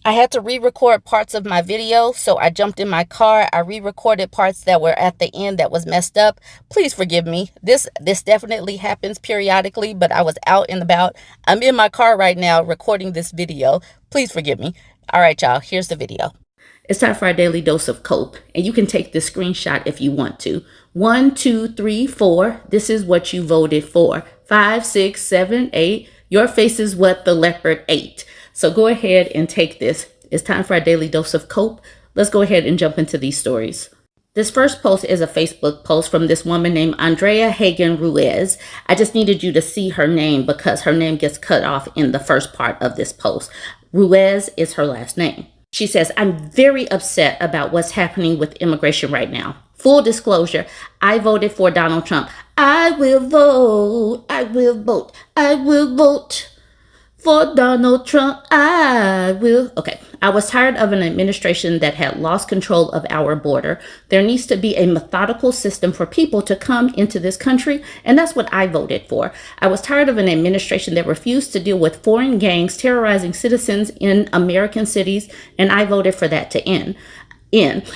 I had to re-record parts of my video, so I jumped in my car. I re-recorded parts that were at the end that was messed up. Please forgive me. This definitely happens periodically, but I was out and about. I'm in my car right now recording this video. Please forgive me. All right, y'all, here's the video. It's time for our daily dose of cope, and you can take this screenshot if you want to. 1, 2, 3, 4. This is what you voted for. 5, 6, 7, 8. Your face is what the leopard ate. So go ahead and take this. It's time for our daily dose of cope. Let's go ahead and jump into these stories. This first post is a Facebook post from this woman named Andrea Hagen Ruiz. I just needed you to see her name because her name gets cut off in the first part of this post. Ruiz is her last name. She says, I'm very upset about what's happening with immigration right now. Full disclosure, I voted for Donald Trump. I will vote. I will vote. I will vote for Donald Trump. I will. Okay. I was tired of an administration that had lost control of our border. There needs to be a methodical system for people to come into this country, and that's what I voted for. I was tired of an administration that refused to deal with foreign gangs terrorizing citizens in American cities, and I voted for that to end.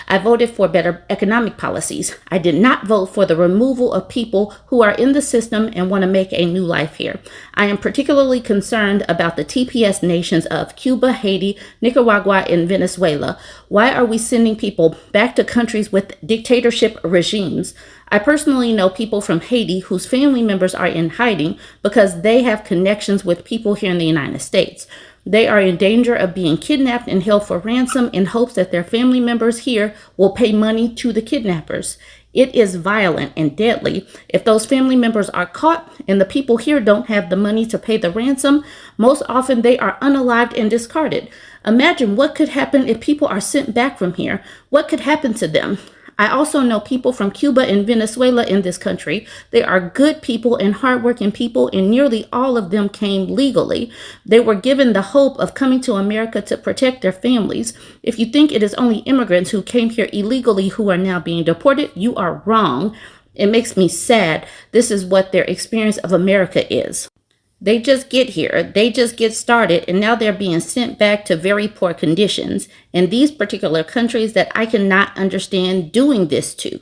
I voted for better economic policies. I did not vote for the removal of people who are in the system and want to make a new life here. I am particularly concerned about the TPS nations of Cuba, Haiti, Nicaragua, and Venezuela. Why are we sending people back to countries with dictatorship regimes? I personally know people from Haiti whose family members are in hiding because they have connections with people here in the United States. They are in danger of being kidnapped and held for ransom in hopes that their family members here will pay money to the kidnappers. It is violent and deadly. If those family members are caught and the people here don't have the money to pay the ransom, most often they are unalived and discarded. Imagine what could happen if people are sent back from here. What could happen to them? I also know people from Cuba and Venezuela in this country. They are good people and hardworking people, and nearly all of them came legally. They were given the hope of coming to America to protect their families. If you think it is only immigrants who came here illegally who are now being deported, you are wrong. It makes me sad. This is what their experience of America is. They just get here, they just get started, and now they're being sent back to very poor conditions in these particular countries that I cannot understand doing this to.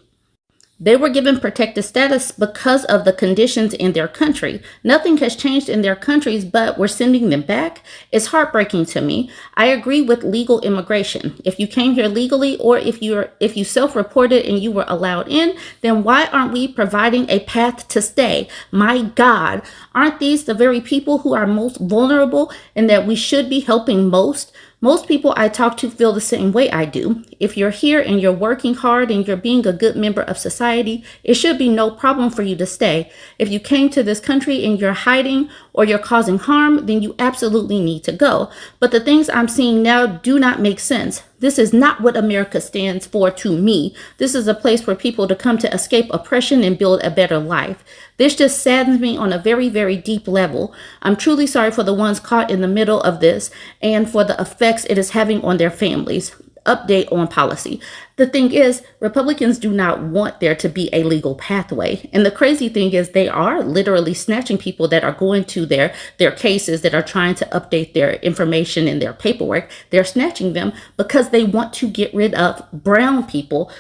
They were given protected status because of the conditions in their country. Nothing has changed in their countries, but we're sending them back. It's heartbreaking to me. I agree with legal immigration. If you came here legally, or if you self-reported and you were allowed in, then why aren't we providing a path to stay? My God, aren't these the very people who are most vulnerable and that we should be helping most? Most people I talk to feel the same way I do. If you're here and you're working hard and you're being a good member of society, it should be no problem for you to stay. If you came to this country and you're hiding or you're causing harm, then you absolutely need to go. But the things I'm seeing now do not make sense. This is not what America stands for to me. This is a place for people to come to escape oppression and build a better life. This just saddens me on a very, very deep level. I'm truly sorry for the ones caught in the middle of this and for the effects it is having on their families. Update on policy. The thing is, Republicans do not want there to be a legal pathway. And the crazy thing is they are literally snatching people that are going to their cases, that are trying to update their information in their paperwork. They're snatching them because they want to get rid of brown people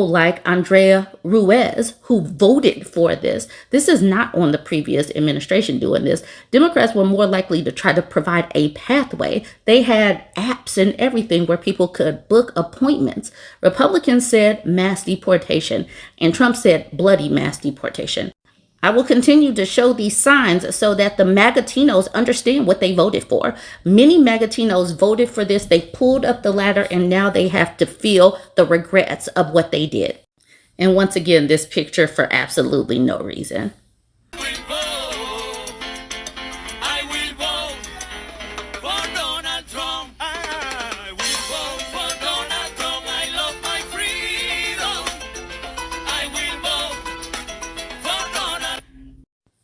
like Andrea Ruiz, who voted for this. This is not on the previous administration doing this. Democrats were more likely to try to provide a pathway. They had apps and everything where people could book appointments. Republicans said mass deportation, and Trump said bloody mass deportation. I will continue to show these signs so that the MAGAtinos understand what they voted for. Many MAGAtinos voted for this. They pulled up the ladder, and now they have to feel the regrets of what they did. And once again, this picture for absolutely no reason.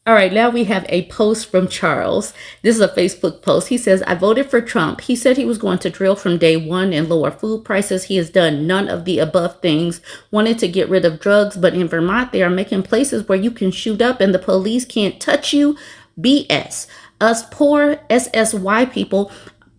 All right, now we have a post from Charles. This is a Facebook post. He says, I voted for Trump. He said he was going to drill from day one and lower food prices. He has done none of the above things. Wanted to get rid of drugs, but in Vermont, they are making places where you can shoot up and the police can't touch you. BS. Us poor SSY people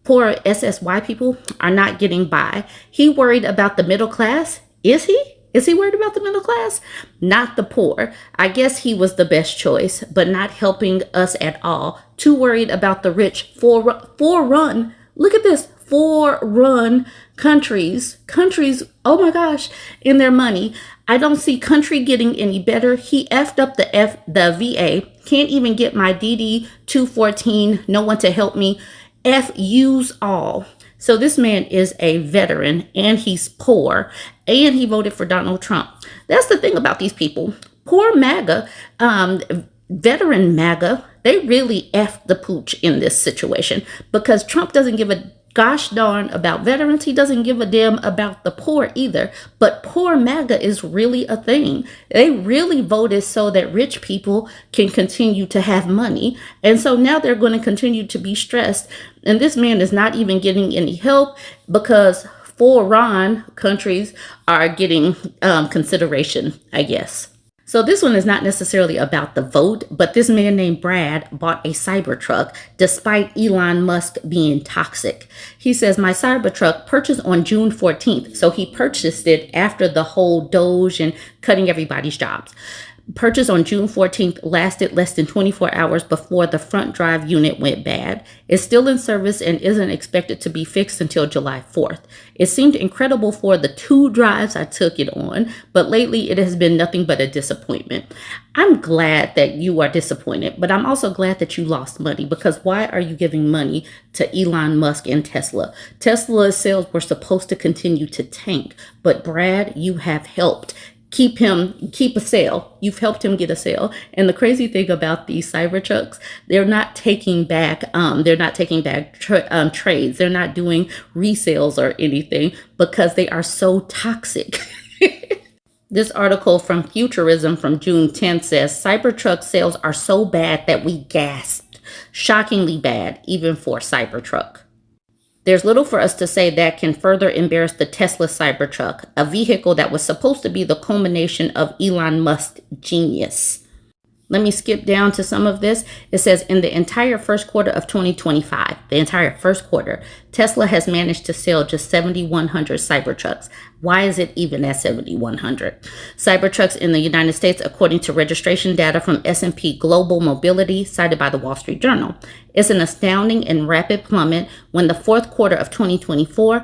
Poor SSY people are not getting by. He worried about the middle class. Is he? Is he worried about the middle class? Not the poor. I guess he was the best choice, but not helping us at all. Too worried about the rich. Four-run. Look at this. Four-run countries, oh my gosh, in their money. I don't see country getting any better. He effed up the VA. Can't even get my DD 214. No one to help me. F yous all. So this man is a veteran and he's poor and he voted for Donald Trump. That's the thing about these people. Poor MAGA, veteran MAGA, they really F the pooch in this situation because Trump doesn't give a gosh darn about veterans. He doesn't give a damn about the poor either. But poor MAGA is really a thing. They really voted so that rich people can continue to have money. And so now they're going to continue to be stressed. And this man is not even getting any help because foreign countries are getting consideration, I guess. So this one is not necessarily about the vote, but this man named Brad bought a Cybertruck despite Elon Musk being toxic. He says, my Cybertruck purchased on June 14th. So he purchased it after the whole Doge and cutting everybody's jobs. Purchase on June 14th lasted less than 24 hours before the front drive unit went bad. It's still in service and isn't expected to be fixed until July 4th. It seemed incredible for the 2 drives I took it on, but lately it has been nothing but a disappointment. I'm glad that you are disappointed, but I'm also glad that you lost money because why are you giving money to Elon Musk and Tesla? Tesla's sales were supposed to continue to tank, but Brad, you have helped keep a sale. You've helped him get a sale. And the crazy thing about these Cybertrucks, they're not taking back trades. They're not doing resales or anything because they are so toxic. This article from Futurism from June 10th says Cybertruck sales are so bad that we gasped. Shockingly bad, even for Cybertruck. There's little for us to say that can further embarrass the Tesla Cybertruck, a vehicle that was supposed to be the culmination of Elon Musk's genius. Let me skip down to some of this. It says in the entire first quarter of 2025, Tesla has managed to sell just 7,100 Cybertrucks. Why is it even at 7,100? Cybertrucks in the United States, according to registration data from S&P Global Mobility, cited by the Wall Street Journal. It's an astounding and rapid plummet when the fourth quarter of 2024,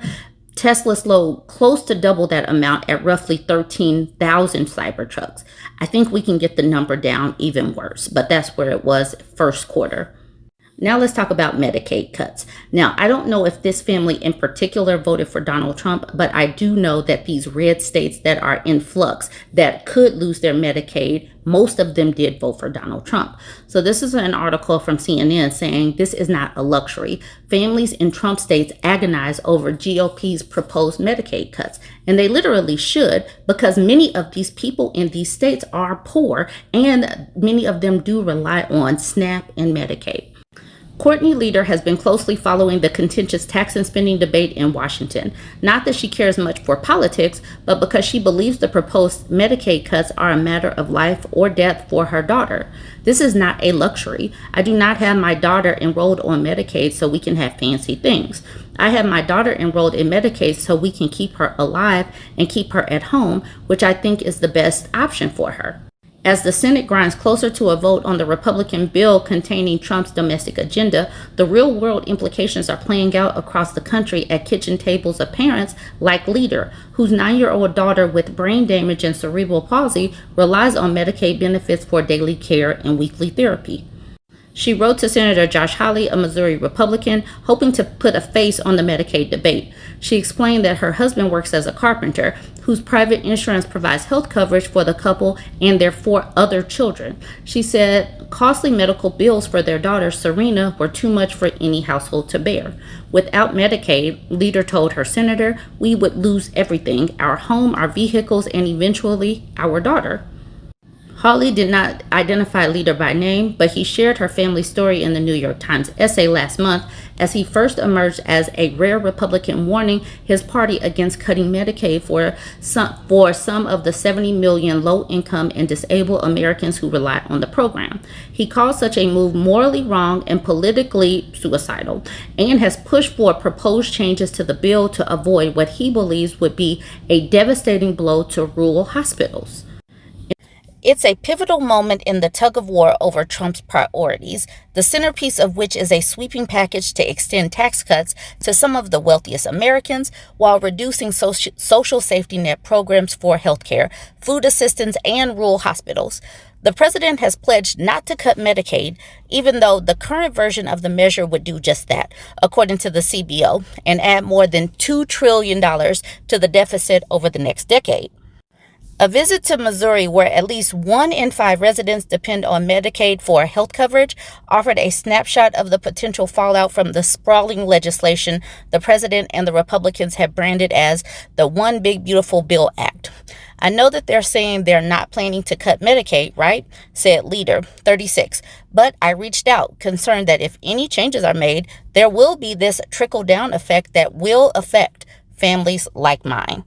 Tesla slowed close to double that amount at roughly 13,000 Cybertrucks. I think we can get the number down even worse, but that's where it was first quarter. Now let's talk about Medicaid cuts. Now, I don't know if this family in particular voted for Donald Trump, but I do know that these red states that are in flux that could lose their Medicaid, most of them did vote for Donald Trump. So this is an article from CNN saying this is not a luxury. Families in Trump states agonize over GOP's proposed Medicaid cuts. And they literally should, because many of these people in these states are poor and many of them do rely on SNAP and Medicaid. Courtney Leader has been closely following the contentious tax and spending debate in Washington. Not that she cares much for politics, but because she believes the proposed Medicaid cuts are a matter of life or death for her daughter. This is not a luxury. I do not have my daughter enrolled on Medicaid so we can have fancy things. I have my daughter enrolled in Medicaid so we can keep her alive and keep her at home, which I think is the best option for her. As the Senate grinds closer to a vote on the Republican bill containing Trump's domestic agenda, the real-world implications are playing out across the country at kitchen tables of parents like Leader, whose 9-year-old daughter with brain damage and cerebral palsy relies on Medicaid benefits for daily care and weekly therapy. She wrote to Senator Josh Hawley, a Missouri Republican, hoping to put a face on the Medicaid debate. She explained that her husband works as a carpenter, whose private insurance provides health coverage for the couple and their 4 other children. She said costly medical bills for their daughter, Serena, were too much for any household to bear. Without Medicaid, Leader told her senator, we would lose everything, our home, our vehicles, and eventually our daughter. Hawley did not identify Leader by name, but he shared her family story in the New York Times essay last month as he first emerged as a rare Republican warning his party against cutting Medicaid for some of the 70 million low-income and disabled Americans who rely on the program. He called such a move morally wrong and politically suicidal, and has pushed for proposed changes to the bill to avoid what he believes would be a devastating blow to rural hospitals. It's a pivotal moment in the tug-of-war over Trump's priorities, the centerpiece of which is a sweeping package to extend tax cuts to some of the wealthiest Americans while reducing social safety net programs for healthcare, food assistance, and rural hospitals. The president has pledged not to cut Medicaid, even though the current version of the measure would do just that, according to the CBO, and add more than $2 trillion to the deficit over the next decade. A visit to Missouri, where at least 1 in 5 residents depend on Medicaid for health coverage, offered a snapshot of the potential fallout from the sprawling legislation the president and the Republicans have branded as the One Big Beautiful Bill Act. I know that they're saying they're not planning to cut Medicaid, right? Said Leader 36. But I reached out, concerned that if any changes are made, there will be this trickle-down effect that will affect families like mine.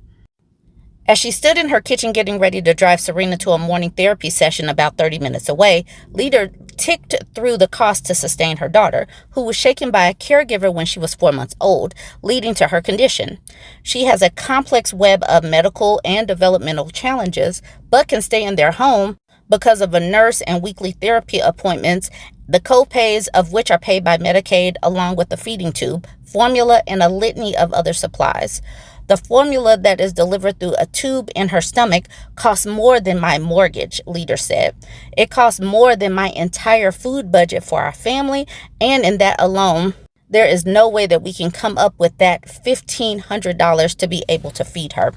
As she stood in her kitchen getting ready to drive Serena to a morning therapy session about 30 minutes away, Leader ticked through the cost to sustain her daughter, who was shaken by a caregiver when she was 4 months old, leading to her condition. She has a complex web of medical and developmental challenges, but can stay in their home because of a nurse and weekly therapy appointments, the co-pays of which are paid by Medicaid, along with a feeding tube, formula, and a litany of other supplies. The formula that is delivered through a tube in her stomach costs more than my mortgage, Leader said. It costs more than my entire food budget for our family, and in that alone, there is no way that we can come up with that $1,500 to be able to feed her.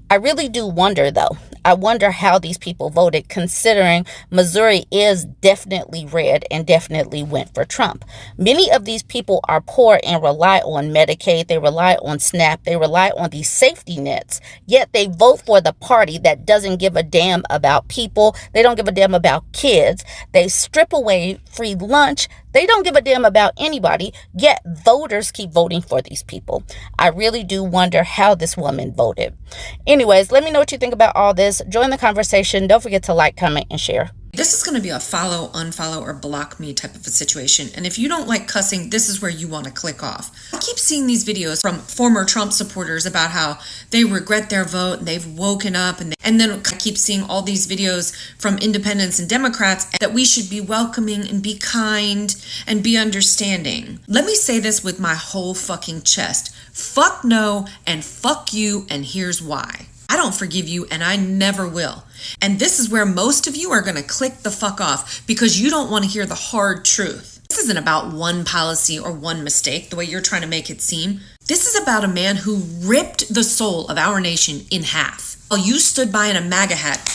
I really do wonder, though. I wonder how these people voted, considering Missouri is definitely red and definitely went for Trump. Many of these people are poor and rely on Medicaid. They rely on SNAP. They rely on these safety nets. Yet they vote for the party that doesn't give a damn about people. They don't give a damn about kids. They strip away free lunch. They don't give a damn about anybody, yet voters keep voting for these people. I really do wonder how this woman voted. Anyways, let me know what you think about all this. Join the conversation. Don't forget to like, comment, and share. This is going to be a follow, unfollow, or block me type of a situation. And if you don't like cussing, this is where you want to click off. I keep seeing these videos from former Trump supporters about how they regret their vote and they've woken up. And then I keep seeing all these videos from independents and Democrats that we should be welcoming and be kind and be understanding. Let me say this with my whole fucking chest. Fuck no and fuck you, and here's why. I don't forgive you, and I never will. And this is where most of you are going to click the fuck off because you don't want to hear the hard truth. This isn't about one policy or one mistake, the way you're trying to make it seem. This is about a man who ripped the soul of our nation in half. While you stood by in a MAGA hat,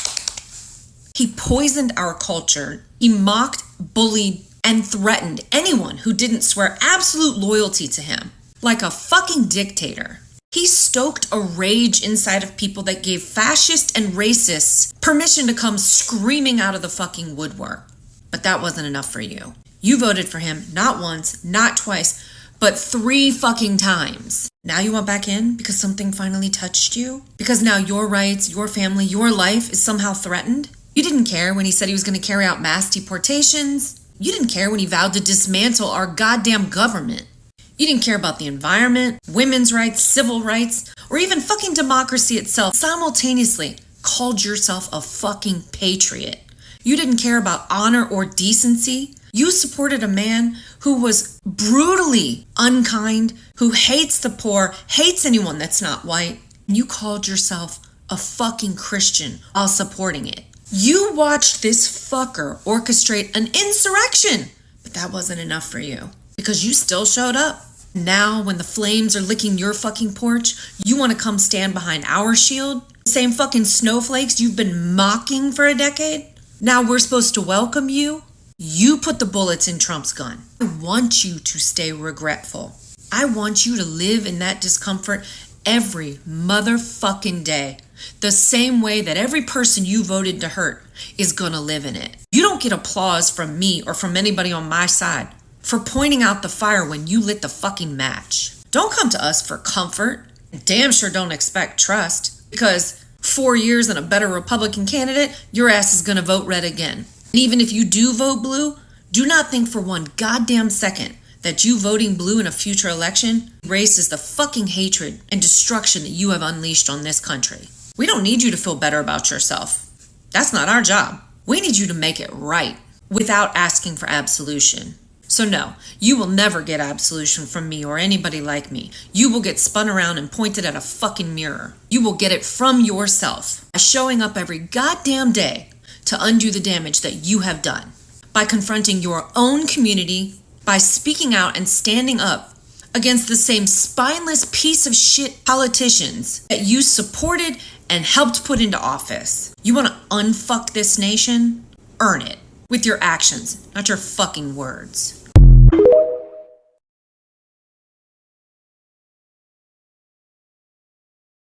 he poisoned our culture. He mocked, bullied, and threatened anyone who didn't swear absolute loyalty to him. Like a fucking dictator. He stoked a rage inside of people that gave fascists and racists permission to come screaming out of the fucking woodwork. But that wasn't enough for you. You voted for him not once, not twice, but 3 fucking times. Now you want back in because something finally touched you? Because now your rights, your family, your life is somehow threatened? You didn't care when he said he was going to carry out mass deportations. You didn't care when he vowed to dismantle our goddamn government. You didn't care about the environment, women's rights, civil rights, or even fucking democracy itself. Simultaneously called yourself a fucking patriot. You didn't care about honor or decency. You supported a man who was brutally unkind, who hates the poor, hates anyone that's not white. You called yourself a fucking Christian while supporting it. You watched this fucker orchestrate an insurrection, but that wasn't enough for you. Because you still showed up. Now, when the flames are licking your fucking porch, you want to come stand behind our shield? The same fucking snowflakes you've been mocking for a decade? Now we're supposed to welcome you? You put the bullets in Trump's gun. I want you to stay regretful. I want you to live in that discomfort every motherfucking day. The same way that every person you voted to hurt is gonna live in it. You don't get applause from me or from anybody on my side. for pointing out the fire when you lit the fucking match. Don't come to us for comfort. And damn sure don't expect trust, because 4 years and a better Republican candidate, your ass is gonna vote red again. And even if you do vote blue, do not think for one goddamn second that you voting blue in a future election erases the fucking hatred and destruction that you have unleashed on this country. We don't need you to feel better about yourself. That's not our job. We need you to make it right without asking for absolution. So no, you will never get absolution from me or anybody like me. You will get spun around and pointed at a fucking mirror. You will get it from yourself by showing up every goddamn day to undo the damage that you have done. By confronting your own community, by speaking out and standing up against the same spineless piece of shit politicians that you supported and helped put into office. You want to unfuck this nation? Earn it with your actions, not your fucking words.